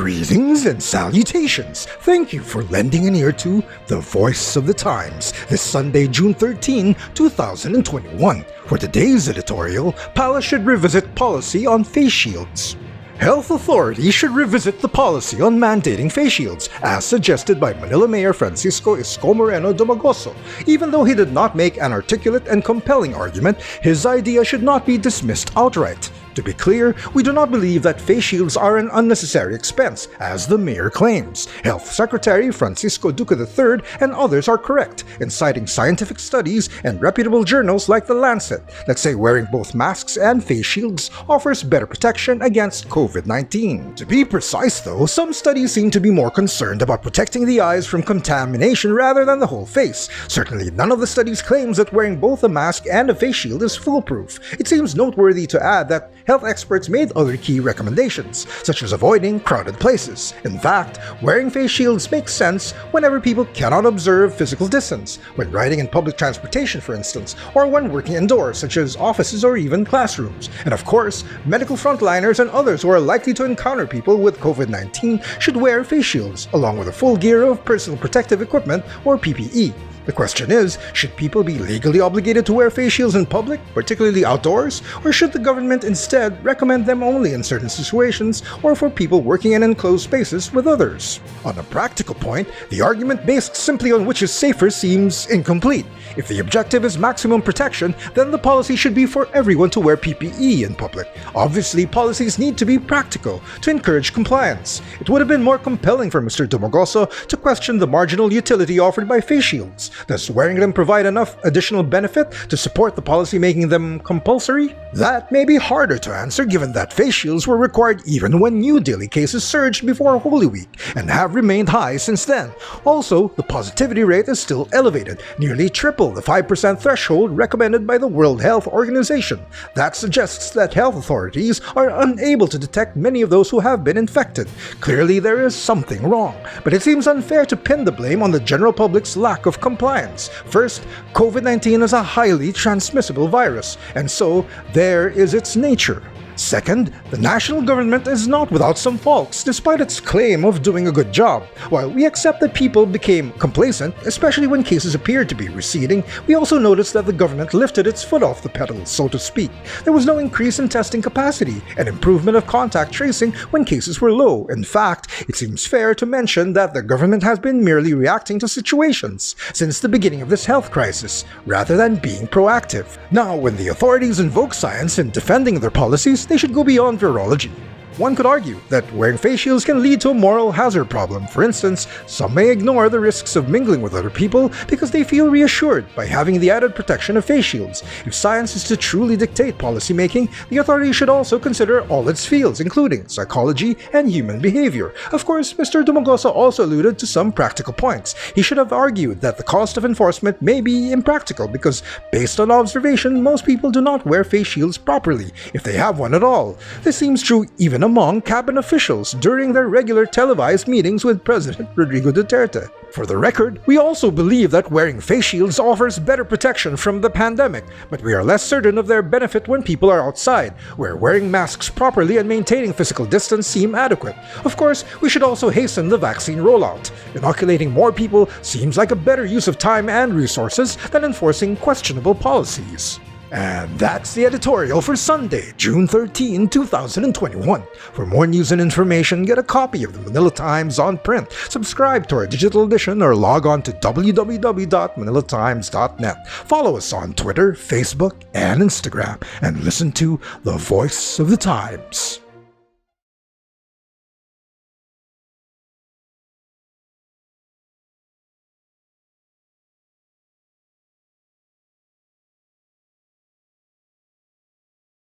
Greetings and salutations. Thank you for lending an ear to The Voice of the Times this Sunday, June 13, 2021. For today's editorial, Palace should revisit policy on face shields. Health authorities should revisit the policy on mandating face shields, as suggested by Manila Mayor Francisco Isko Moreno Dumagoso. Even though he did not make an articulate and compelling argument, his idea should not be dismissed outright. To be clear, we do not believe that face shields are an unnecessary expense, as the mayor claims. Health Secretary Francisco Duque III and others are correct in citing scientific studies and reputable journals like The Lancet that say wearing both masks and face shields offers better protection against COVID-19. To be precise though, some studies seem to be more concerned about protecting the eyes from contamination rather than the whole face. Certainly none of the studies claims that wearing both a mask and a face shield is foolproof. It seems noteworthy to add that health experts made other key recommendations, such as avoiding crowded places. In fact, wearing face shields makes sense whenever people cannot observe physical distance, when riding in public transportation for instance, or when working indoors such as offices or even classrooms. And of course, medical frontliners and others who are likely to encounter people with COVID-19 should wear face shields, along with a full gear of personal protective equipment or PPE. The question is, should people be legally obligated to wear face shields in public, particularly outdoors, or should the government instead recommend them only in certain situations or for people working in enclosed spaces with others? On a practical point, the argument based simply on which is safer seems incomplete. If the objective is maximum protection, then the policy should be for everyone to wear PPE in public. Obviously, policies need to be practical to encourage compliance. It would have been more compelling for Mr. Dumagoso to question the marginal utility offered by face shields. Does wearing them provide enough additional benefit to support the policy making them compulsory? That may be harder to answer given that face shields were required even when new daily cases surged before Holy Week and have remained high since then. Also, the positivity rate is still elevated, nearly triple the 5% threshold recommended by the World Health Organization. That suggests that health authorities are unable to detect many of those who have been infected. Clearly, there is something wrong, but it seems unfair to pin the blame on the general public's lack of compliance. First, COVID-19 is a highly transmissible virus, and so there is its nature. Second, the national government is not without some faults, despite its claim of doing a good job. While we accept that people became complacent, especially when cases appeared to be receding, we also noticed that the government lifted its foot off the pedal, so to speak. There was no increase in testing capacity, and improvement of contact tracing when cases were low. In fact, it seems fair to mention that the government has been merely reacting to situations since the beginning of this health crisis, rather than being proactive. Now, when the authorities invoke science in defending their policies, they should go beyond virology. One could argue that wearing face shields can lead to a moral hazard problem. For instance, some may ignore the risks of mingling with other people because they feel reassured by having the added protection of face shields. If science is to truly dictate policymaking, the authorities should also consider all its fields, including psychology and human behavior. Of course, Mr. Dumagoso also alluded to some practical points. He should have argued that the cost of enforcement may be impractical because, based on observation, most people do not wear face shields properly, if they have one at all. This seems true even among cabinet officials during their regular televised meetings with President Rodrigo Duterte. For the record, we also believe that wearing face shields offers better protection from the pandemic, but we are less certain of their benefit when people are outside, where wearing masks properly and maintaining physical distance seem adequate. Of course, we should also hasten the vaccine rollout. Inoculating more people seems like a better use of time and resources than enforcing questionable policies. And that's the editorial for Sunday, June 13, 2021. For more news and information, get a copy of the Manila Times on print, subscribe to our digital edition, or log on to www.manilatimes.net. Follow us on Twitter, Facebook, and Instagram, and listen to The Voice of the Times.